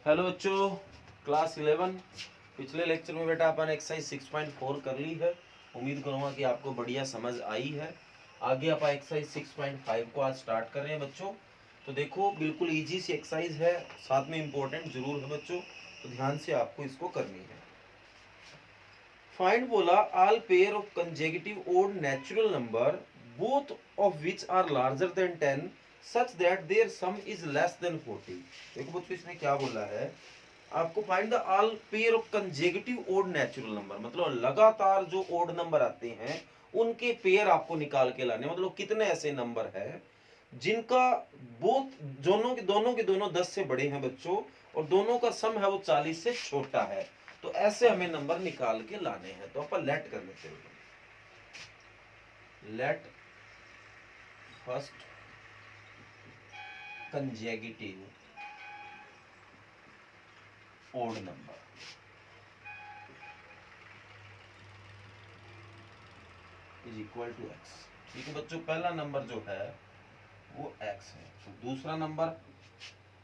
Hello बच्चों, class 11। पिछले lecture में बेटा अपन एक्सरसाइज 6.4 कर ली है। उम्मीद करूँगा कि आपको बढ़िया समझ आई है। आगे अपन एक्सरसाइज 6.5 को आज स्टार्ट कर रहे हैं बच्चों। तो देखो, बिल्कुल इजी सी एक्सरसाइज है, साथ में इम्पोर्टेंट जरूर है बच्चों, तो ध्यान से आपको इसको करनी है। फाइंड बोला all pair of consecutive odd natural number both of which are larger than 10 such that their sum is less than 40। देखो बच्चों, इसने क्या बोला है, आपको find the all pair of consecutive odd natural number, मतलब लगातार जो ओड नंबर आते हैं उनके पेयर आपको निकाल के लाने। मतलब कितने ऐसे नंबर है जिनका बोथ दोनों के दोनों 10 से बड़े हैं बच्चों, और दोनों का सम है वो 40 से छोटा है। तो ऐसे हमें नंबर निकाल के लाने हैं। तो अपन लेट कर लेते हैं। Let first consecutive odd number is equal to x. ठीक है बच्चों, पहला नंबर जो है वो एक्स है। तो दूसरा नंबर,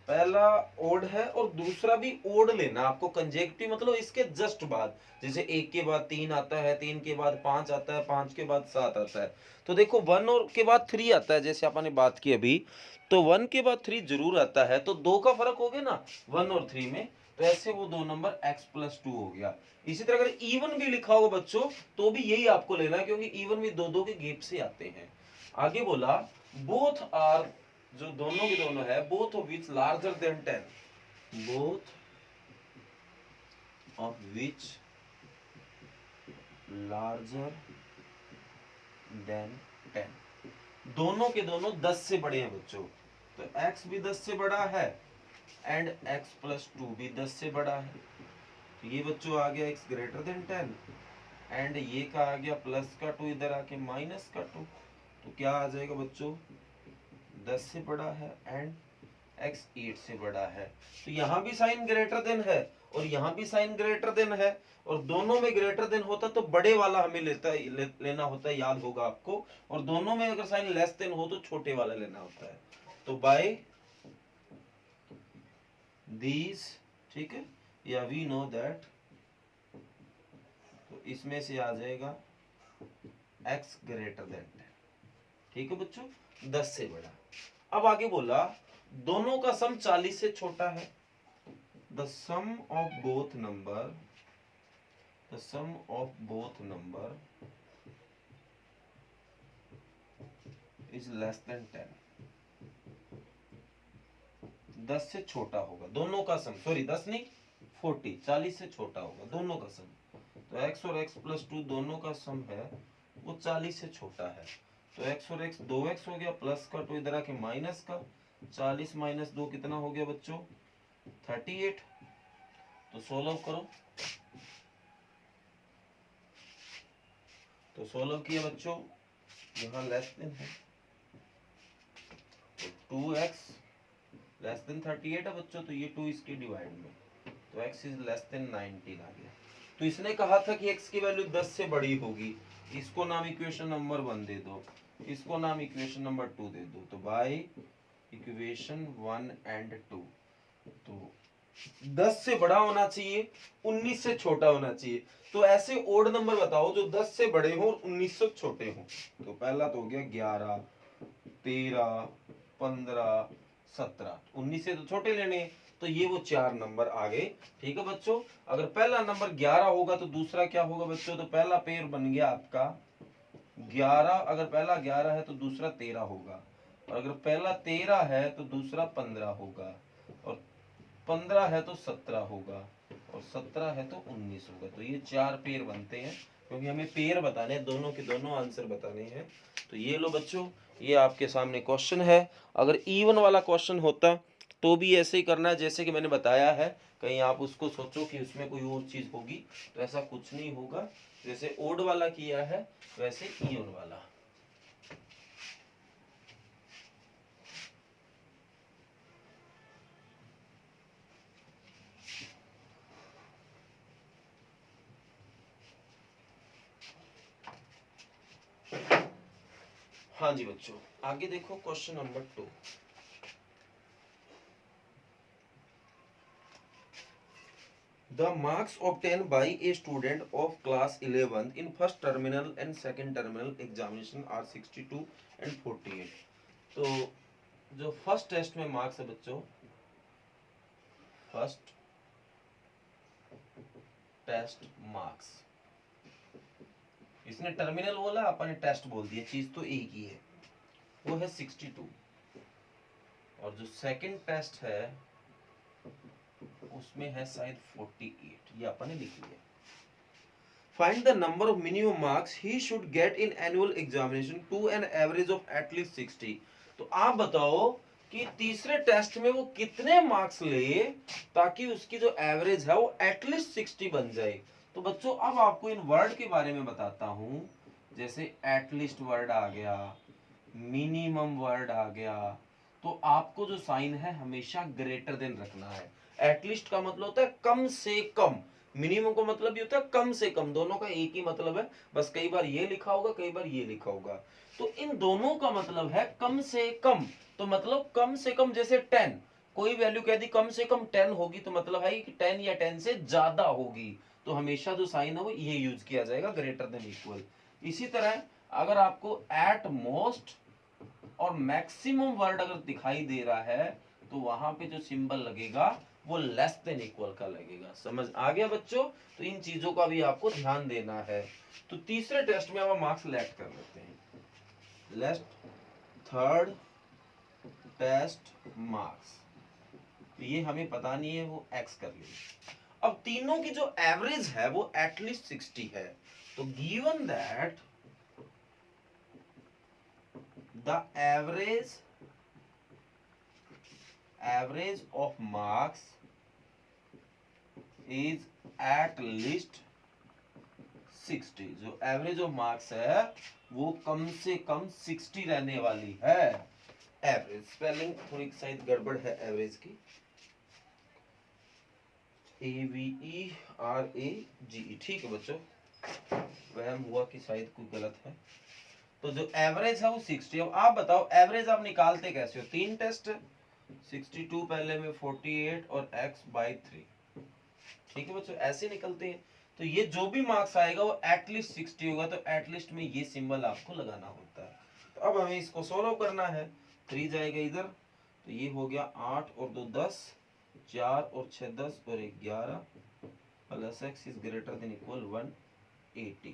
पहला ओड है और दूसरा भी ओड लेना आपको। कंजेक्टिव मतलब इसके जस्ट बाद, जैसे एक के बाद 3 आता है, 3 के बाद 5 आता है, 5 के बाद 7 आता है। तो देखो 1 और के बाद 3 आता है, जैसे आपने बात की अभी, तो 1 के बाद 3 जरूर आता है। तो 2 का फर्क हो गया ना 1 और 3 में, तो ऐसे वो दो नंबर x+2 हो गया। इसी तरह अगर इवन भी लिखा होगा बच्चों तो भी यही आपको लेना है, क्योंकि इवन भी दो के गैप से आते हैं। आगे बोला बोथ आर, जो दोनों के दोनों है, both of which larger than 10, both of which larger than 10, दोनों के दोनों 10 से बड़े हैं बच्चों। तो x भी 10 से बड़ा है एंड x+2 भी 10 से बड़ा है। तो ये बच्चों आ गया x ग्रेटर देन 10 एंड ये का आ गया प्लस का 2, इधर आके माइनस का 2। तो क्या आ जाएगा बच्चों, 10 से बड़ा है एंड x 8 से बड़ा है। तो यहां भी साइन ग्रेटर देन है और यहां भी साइन ग्रेटर देन है, और दोनों में ग्रेटर देन होता तो बड़े वाला हमें लेना होता है, याद होगा आपको। और दोनों में अगर साइन लेस देन हो तो छोटे वाला लेना होता है। तो बाय दीज, ठीक है, या वी नो दैट, तो इसमें से आ जाएगा x ग्रेटर देन 10। ठीक है बच्चों, 10 से बड़ा। अब आगे बोला दोनों का सम 40 से छोटा है। The sum of both number is less than 10। 10 से छोटा होगा दोनों का सम, सॉरी 10 नहीं 40, 40 से छोटा होगा दोनों का सम। तो x और x+2 दोनों का सम है वो 40 से छोटा है। तो x और x 2x हो गया, प्लस का 2 इधर आके माइनस का, 40 माइनस 2 कितना हो गया बच्चों, 38। तो सोल्व करो। तो सोल्व किया बच्चों, यहाँ लेस देन है, तो 2x लेस देन 38 है बच्चों, तो ये 2 इसके डिवाइड में, तो x इज लेस देन 19 आ गया। तो इसने कहा था कि x की वैल्यू 10 से बड़ी होगी। इसको नाम इक्वेशन नंबर 1 दे दो, इसको नाम इक्वेशन नंबर 2 दे दो। तो बाय इक्वेशन 1 एंड 2, तो 10 से बड़ा होना चाहिए, 19 से छोटा होना चाहिए। तो ऐसे ओड नंबर बताओ जो 10 से बड़े हों और 19 से छोटे हों। तो पहला तो हो गया 11, 13, 15, 17, 19 से तो छोटे लेने, तो ये वो 4 नंबर आ गए। ठीक है बच्चों, अगर पहला नंबर 11 होगा तो दूसरा क्या होगा बच्चों, तो पहला पेयर बन गया आपका 11। अगर पहला 11 है तो दूसरा 13 होगा, और अगर पहला 13 है तो दूसरा 15 होगा, और 15 है तो 17 होगा, और 17 है तो 19 होगा। तो ये 4 पेयर बनते हैं, क्योंकि हमें पेयर बताने हैं, दोनों के दोनों आंसर बताने हैं। तो ये लो बच्चों, ये आपके सामने क्वेश्चन है। अगर इवन वाला क्वेश्चन होता तो भी ऐसे ही करना है जैसे कि मैंने बताया है। कहीं आप उसको सोचो कि उसमें कोई और चीज होगी, तो ऐसा कुछ नहीं होगा। जैसे ओड वाला किया है वैसे इवन वाला। हाँ जी बच्चों, आगे देखो question number 2। The marks obtained by a student of class 11 in first terminal and second terminal examination are 62 and 48. तो जो फर्स्ट टेस्ट में मार्क्स है बच्चों, फर्स्ट टेस्ट मार्क्स, इसने टर्मिनल बोला, अपन ने टेस्ट बोल दिया, चीज तो एक ही है, वो है 62। और जो सेकंड टेस्ट है उसमें है शायद 48, ये अपन ने लिख लिया। Find the number of minimum marks he should get in annual examination to an average of at least 60। तो आप बताओ कि तीसरे टेस्ट में वो कितने मार्क्स ले ताकि उसकी जो एवरेज है वो एटलीस्ट 60 बन जाए। तो बच्चों अब आपको इन वर्ड के बारे में बताता हूं, जैसे एटलीस्ट वर्ड आ गया, मिनिमम वर्ड आ गया, तो आपको जो साइन है हमेशा ग्रेटर देन रखना है। एटलीस्ट का मतलब होता है कम से कम, मिनिमम का मतलब भी होता है कम से कम, दोनों का एक ही मतलब है, बस कई बार ये लिखा होगा कई बार ये लिखा होगा। तो इन दोनों का मतलब है कम से कम, तो मतलब कम से कम जैसे 10, कोई वैल्यू कह दी कम से कम 10 होगी तो मतलब है कि 10 या 10 से ज्यादा होगी, तो हमेशा जो साइन है वो ये यूज किया जाएगा, ग्रेटर देन इक्वल। इसी तरह अगर आपको एट मोस्ट और मैक्सिमम वर्ड अगर दिखाई दे रहा है तो वहां पे जो सिंबल लगेगा वो लेस देन इक्वल का लगेगा। समझ आ गया बच्चों? तो इन चीजों का भी आपको ध्यान देना है। तो तीसरे टेस्ट में हम मार्क्स लेट कर लेते हैं, लेस्ट थर्ड टेस्ट मार्क्स, तो ये हमें पता नहीं है, वो एक्स कर लेंगे। अब तीनों की जो एवरेज है वो एटलीस्ट 60 है, तो given that the average of marks is at least 60, जो एवरेज ऑफ मार्क्स है वो कम से कम 60 रहने वाली है। एवरेज स्पेलिंग थोड़ी शायद गड़बड़ है एवरेज की, AVERAGE, ठीक है बच्चों, वहम हुआ कि शायद कोई गलत है। तो जो एवरेज है वो 60। अब आप बताओ एवरेज आप निकालते कैसे हो? 3 टेस्ट, 62 पहले में 48 और x बाई 3, ठीक है बच्चों, ऐसे निकलते हैं। तो ये जो भी मार्क्स आएगा वो एटलीस्ट 60 होगा, तो एटलीस्ट में ये सिंबल आपको लगाना होता है। तो अब हमें इसको सोल्व करना है, 3 जाएगा इधर, तो ये हो गया 8 और 2 10, 4 और 6 10 और 1 11, plus x is greater than equal 180,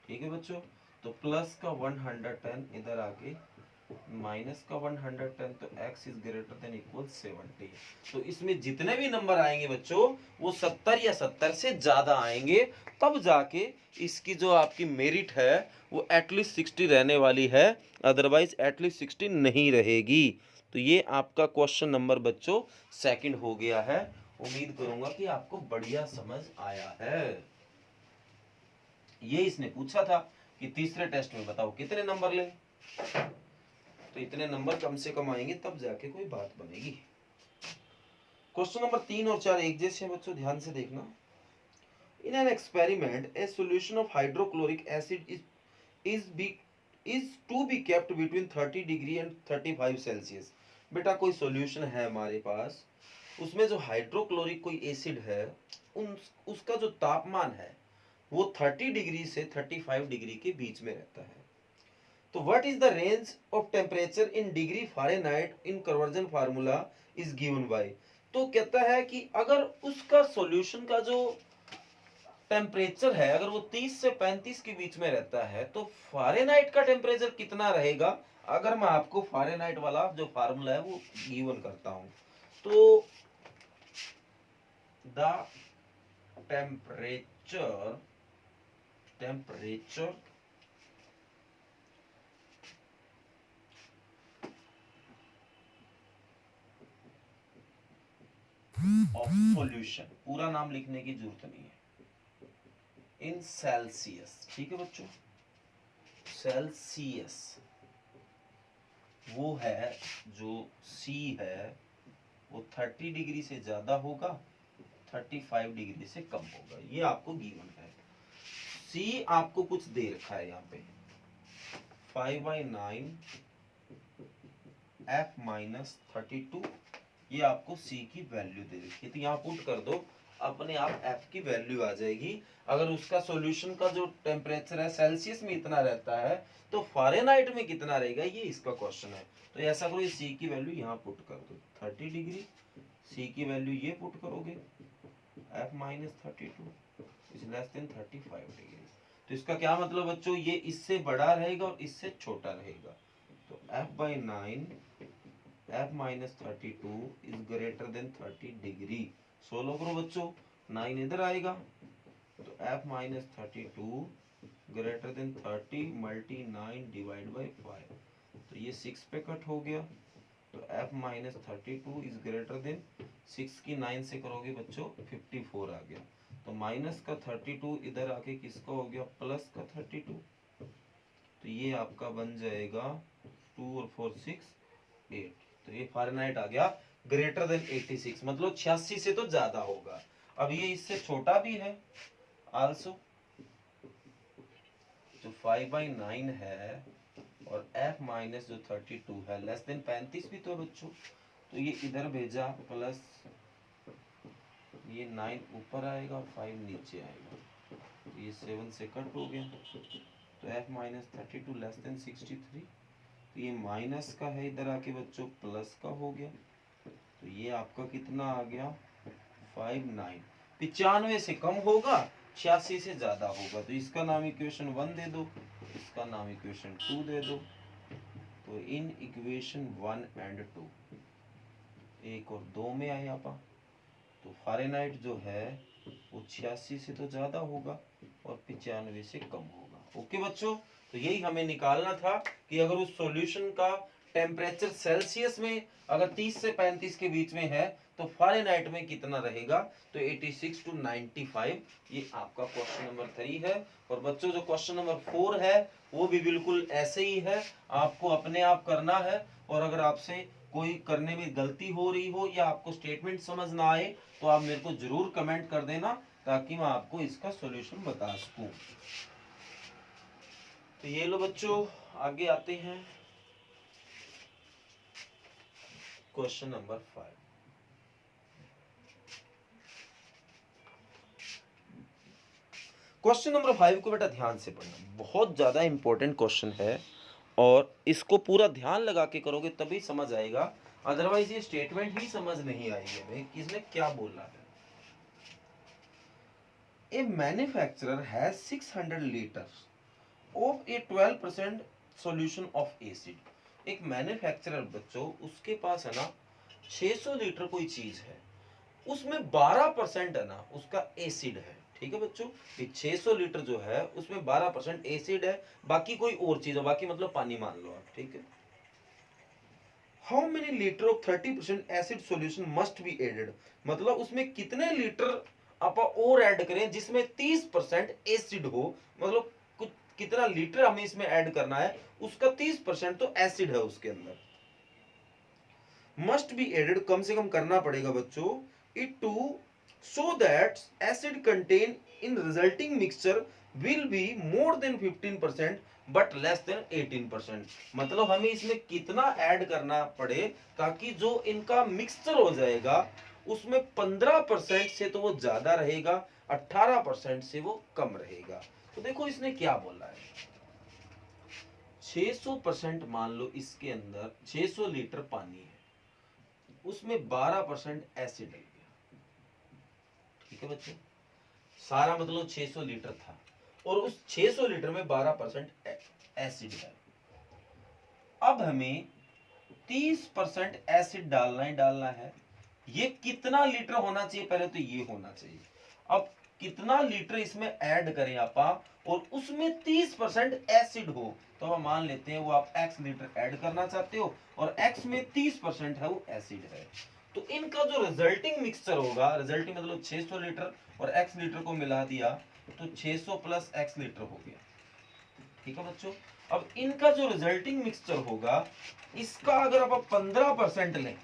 ठीक है बच्चों। तो प्लस का 110 इधर आके माइनस का 110, तो x is greater than equal 70। तो इसमें जितने भी नंबर आएंगे बच्चों वो 70 या 70 से ज्यादा आएंगे, तब जाके इसकी जो आपकी मेरिट है वो एटलीस्ट 60 रहने वाली है, अदरवाइज एटलीस्ट 60 नहीं रहेगी। तो ये आपका क्वेश्चन नंबर बच्चों सेकंड हो गया है। उम्मीद करूंगा कि आपको बढ़िया समझ आया है। ये इसने पूछा था कि तीसरे टेस्ट में बताओ कितने नंबर लें, तो इतने नंबर कम से कम आएंगे तब जाके कोई बात बनेगी। क्वेश्चन नंबर 3 और 4 एक जैसे हैं बच्चों, ध्यान से देखना। In an experiment a solution of hydrochloric acid is to be kept between 30 degree and 35 Celsius. बेटा कोई सॉल्यूशन है हमारे पास, उसमें जो हाइड्रोक्लोरिक कोई एसिड है उसका जो तापमान है वो 30 डिग्री से 35 डिग्री के बीच में रहता है। तो what is the range of temperature in degree Fahrenheit in conversion formula is given by. तो कहता है कि अगर उसका सॉल्यूशन का जो टेम्परेचर है अगर वो 30 से 35 के बीच में रहता है तो फ़ारेनहाइट का टेम्परेचर कितना रहेगा। अगर मैं आपको फ़ारेनहाइट वाला जो फार्मूला है वो गिवन करता हूं, तो द टेम्परेचर ऑफ सॉल्यूशन, पूरा नाम लिखने की जरूरत नहीं है, इन सेल्सियस, ठीक है बच्चों, सेल्सियस वो है जो C है वो 30 डिग्री से ज्यादा होगा, 35 डिग्री से कम होगा, ये आपको गिवन है। C आपको कुछ दे रखा है यहाँ पे 5/9 F - 32, ये आपको C की वैल्यू दे रखी है, तो यहाँ पुट कर दो अपने आप एफ की वैल्यू आ जाएगी। अगर उसका सॉल्यूशन का जो टेम्परेचर है सेल्सियस में इतना रहता है तो फ़ारेनहाइट में कितना रहेगा, ये इसका क्वेश्चन है। तो ऐसा करो, सी की वैल्यू यहाँ पुट कर दो 30 डिग्री, सी की वैल्यू ये पुट करोगे F minus 32 is less then 35 degree. तो इसका क्या मतलब बच्चों, ये इससे बड़ा रहेगा और इससे छोटा रहेगा। तो F by 9 F minus 32 is greater than 30 degree. Solve करो बच्चों, 9 इधर आएगा तो F minus 32 greater than 30 multi 9 divide by 5, तो ये 6 पे कट हो गया। तो F minus 32 is greater than 6 की 9 से करोगे बच्चों 54 आ गया। तो माइनस का 32 इधर आके किसका हो गया, प्लस का 32। तो ये आपका बन जाएगा 2 और 4 6 8। तो ये फ़ारेनहाइट आ गया ग्रेटर देन 86, मतलब 86 से तो ज्यादा होगा। अब ये इससे छोटा भी है आल्सो, जो 5/9 है और f माइनस जो 32 है लेस देन 35 भी तो बच्चों। तो ये इधर भेजा प्लस ये 9 ऊपर आएगा और 5 नीचे आएगा, तो ये 7 से कट हो गया। तो f माइनस 32 लेस देन 63, तो ये माइनस का है इधर आके बच्चों प्लस का हो गया। तो ये आपका कितना आ गया 59। 95 से कम होगा, 86 से ज्यादा होगा। तो इसका नाम इक्वेशन 1 दे दो, इसका नाम इक्वेशन 2 दे दो। तो इन इक्वेशन 1 एंड 2 1 और 2 में आए आप, तो फ़ारेनहाइट जो है वो 86 से तो ज्यादा होगा और 95 से कम होगा। ओके बच्चों, तो यही हमें निकालना था कि अगर उस सॉल्यूशन का टेम्परेचर सेल्सियस में अगर 30 से 35 के बीच में है तो फ़ारेनहाइट में कितना रहेगा। तो 86 to 95 ये आपका क्वेश्चन नंबर 3 है। और बच्चों जो क्वेश्चन नंबर 4 है वो भी बिल्कुल ऐसे ही है, आपको अपने आप करना है। और अगर आपसे कोई करने में गलती हो रही हो या आपको स्टेटमेंट समझ ना आए तो आप मेरे को जरूर कमेंट कर देना ताकि मैं आपको इसका सॉल्यूशन बता सकूं। तो ये लो बच्चों, आगे आते हैं क्वेश्चन नंबर 5। क्वेश्चन नंबर 5 को बेटा ध्यान से पढ़ना, बहुत ज्यादा इंपॉर्टेंट क्वेश्चन है और इसको पूरा ध्यान लगा के करोगे तभी समझ आएगा, अदरवाइज ये स्टेटमेंट ही समझ नहीं आएगी हमें किसने क्या बोला है। A manufacturer has 600 litres of a 12% solution of acid. एक मैन्युफैक्चरर बच्चों उसके पास है ना 600 लीटर कोई चीज है, उसमें 12% है ना उसका एसिड है। ठीक है बच्चों, ये 600 लीटर जो है उसमें 12% एसिड है, बाकी कोई और चीज है, बाकी मतलब पानी मान लो आप। ठीक है, how many litre of 30% acid solution must be added, मतलब उसमें कितने लीटर आप और ऐड करें जिसमें 30% एसिड हो, मतलब कुछ कितना लीटर हमें इसमें ऐड करना है, उसका 30% तो एसिड है उसके अंदर। मस्ट बी एडेड कम से कम करना पड़ेगा बच्चों, it to so that acid content in resulting mixture will be more than 15% but less than 18%, मतलब हमें इसमें कितना ऐड करना पड़े ताकि जो इनका मिक्सचर हो जाएगा उसमें 15% से तो वो ज्यादा रहेगा, 18% से वो कम रहेगा। तो देखो इसने क्या बोला है, 600% मान लो इसके अंदर 600 लीटर पानी है, उसमें 12% एसिड है। ठीक है बच्चों, सारा मतलब 600 लीटर था और उस 600 लीटर में 12% एसिड है। अब हमें 30% एसिड डालना है। ये कितना लीटर होना चाहिए, पहले तो ये होना चाहिए। अब कितना लीटर इसमें ऐड करें आपा और उसमें 30% एसिड हो, तो हम मान लेते हैं वो आप x लीटर ऐड करना चाहते हो और x में 30% है वो एसिड है। तो इनका जो रिजल्टिंग मिक्सचर होगा, रिजल्टिंग मतलब 600 लीटर और x लीटर को मिला दिया तो 600 प्लस x लीटर हो गया। ठीक है बच्चों, अब इनका जो रिजल्टिंग मिक्सचर होगा इसका अगर आप 15% लें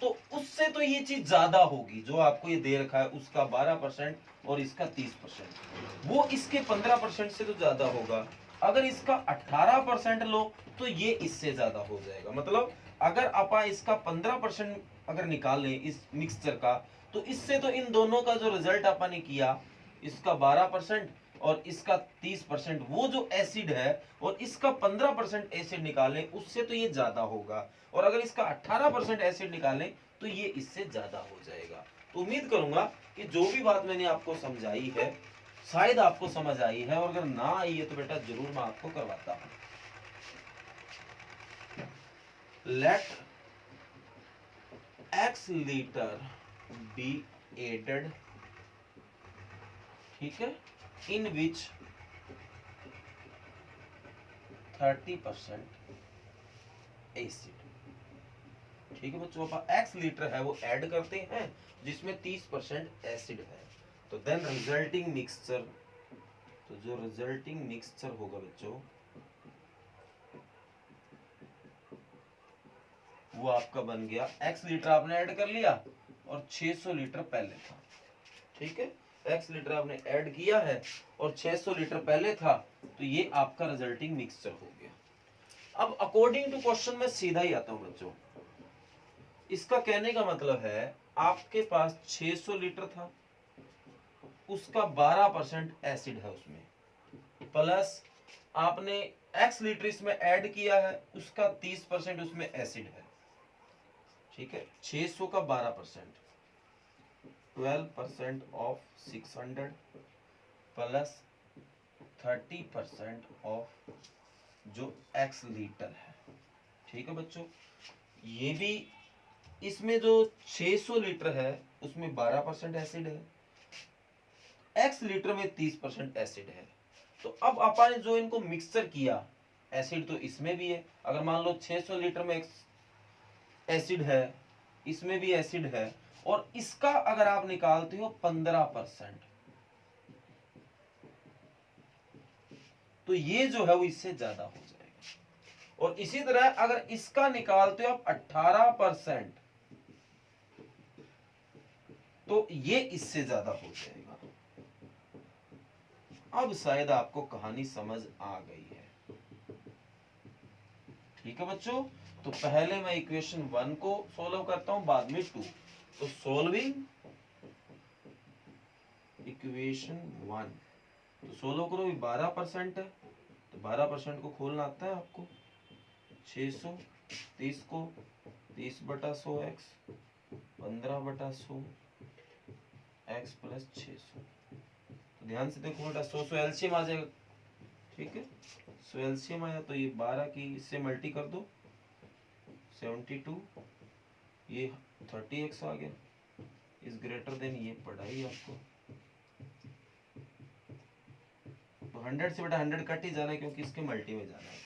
तो उससे तो ये चीज ज्यादा होगी, जो आपको ये दे रखा है उसका 12% और इसका 30%, वो इसके 15% से तो ज्यादा होगा। अगर इसका 18% लो तो ये इससे ज्यादा हो जाएगा, मतलब अगर आप इसका 15% अगर निकाल लें इस मिक्सचर का तो इससे तो इन दोनों का जो रिजल्ट अपन ने किया, इसका 12% और इसका 30%, वो जो एसिड है और इसका 15% एसिड निकालें, उससे तो ये ज्यादा होगा, और अगर इसका 18% एसिड निकालें तो ये इससे ज्यादा हो जाएगा। तो उम्मीद करूंगा कि जो भी बात मैंने आपको समझाई है शायद आपको समझ आई है, और अगर ना आई है तो बेटा जरूर मैं आपको करवाता हूं। Let x litre be added, ठीक है, इन विच 30% एसिड। ठीक है बच्चों, आप x लीटर है वो ऐड करते हैं जिसमें 30% एसिड है, तो देन रिजल्टिंग मिक्सचर, तो जो रिजल्टिंग मिक्सचर होगा बच्चों वो आपका बन गया, x लीटर आपने ऐड कर लिया और 600 लीटर पहले था। ठीक है, x लीटर आपने ऐड किया है और 600 लीटर पहले था, तो ये आपका रिजल्टिंग मिक्सचर हो गया। अब अकॉर्डिंग टू क्वेश्चन में सीधा ही आता हूं बच्चों। इसका कहने का मतलब है आपके पास 600 लीटर था, उसका 12% एसिड है उसमें, प्लस आपने x लीटर इसमें ऐड किया है, उसका 30% उसमें एसिड है। ठीक है, 600 का 12%, 12% ऑफ 600 प्लस 30% ऑफ जो x लीटर है। ठीक है बच्चों, ये भी इसमें जो 600 लीटर है उसमें 12% एसिड है, x लीटर में 30% एसिड है। तो अब अपन ने जो इनको मिक्सचर किया, एसिड तो इसमें भी है, अगर मान लो 600 लीटर में एसिड है, इसमें भी एसिड है, और इसका अगर आप निकालते हो 15%, तो ये जो है वो इससे ज्यादा हो जाएगा। और इसी तरह अगर इसका निकालते हो आप 18%, तो ये इससे ज्यादा हो जाएगा। अब शायद आपको कहानी समझ आ गई है। ठीक है बच्चों, तो पहले मैं इक्वेशन 1 को सॉल्व करता हूं, बाद में 2। तो सॉल्विंग इक्वेशन 1, तो सोल्व करो, 12% है, तो 12% को खोलना आता है आपको, 600, 30 को 30/100 x, 15/100 x प्लस 600। तो ध्यान से देखो बेटा, 100 एलसीएम आ जाएगा। ठीक है, 100 एलसीएम आया तो ये 12 की इससे मल्टी कर दो, 72, ये 30x आ गया, इज ग्रेटर देन, ये पढ़ा ही आपको। तो 100 से बेटा 100 कट ही जाना है क्योंकि इसके मल्टी में जाना है।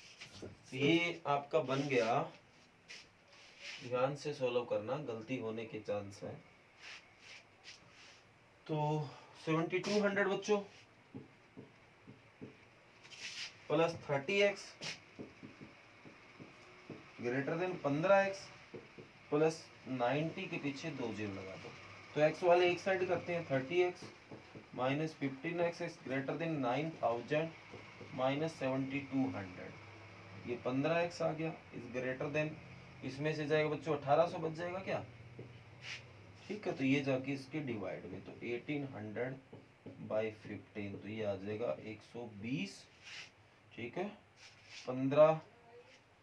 तो ये आपका बन गया, ध्यान से सॉल्व करना, गलती होने के चांस है। तो 7200 बच्चों plus 30x greater than 15x plus 90 के पीछे 2 0 लगा दो, तो x वाले एक साइड करते हैं, 30x minus 15x greater than 9000 minus 7200, ये 15x आ गया, इज ग्रेटर देन, इसमें से जाएगा बच्चों 1800 बच जाएगा क्या। ठीक है, तो ये जाके इसके डिवाइड में, तो 1800/15, तो ये आ जाएगा 120। ठीक है, 15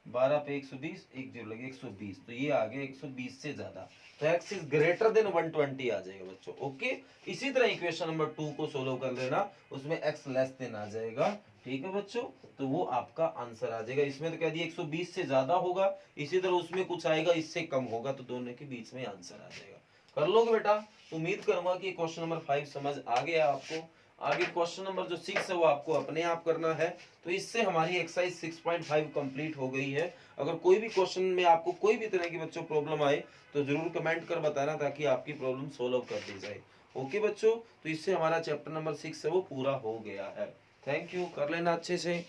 12 पे 120, एक 0 लगे 120, तो ये आ गया 120 से ज्यादा, तो x इज ग्रेटर देन 120 आ जाएगा बच्चों। ओके, इसी तरह इक्वेशन नंबर 2 को सोल्व कर लेना, उसमें x लेस देन आ जाएगा। ठीक है बच्चों, तो वो आपका आंसर आ जाएगा। इसमें तो कह दिया 120 से ज्यादा होगा, इसी तरह उसमें कुछ आएगा इससे कम होगा, तो दोनों के बीच में आंसर आ जाएगा। कर लोगे बेटा, उम्मीद करूंगा कि क्वेश्चन नंबर 5 समझ आ गया आपको। आगे क्वेश्चन नंबर जो 6 है वो आपको अपने आप करना है। तो इससे हमारी एक्सरसाइज 6.5 कंप्लीट हो गई है। अगर कोई भी क्वेश्चन में आपको कोई भी तरह की बच्चों प्रॉब्लम आए तो जरूर कमेंट कर बताना, ताकि आपकी प्रॉब्लम सोल्व कर दी जाए। ओके बच्चों, तो इससे हमारा चैप्टर नंबर 6 है वो पूरा हो गया है। थैंक यू, कर लेना अच्छे से।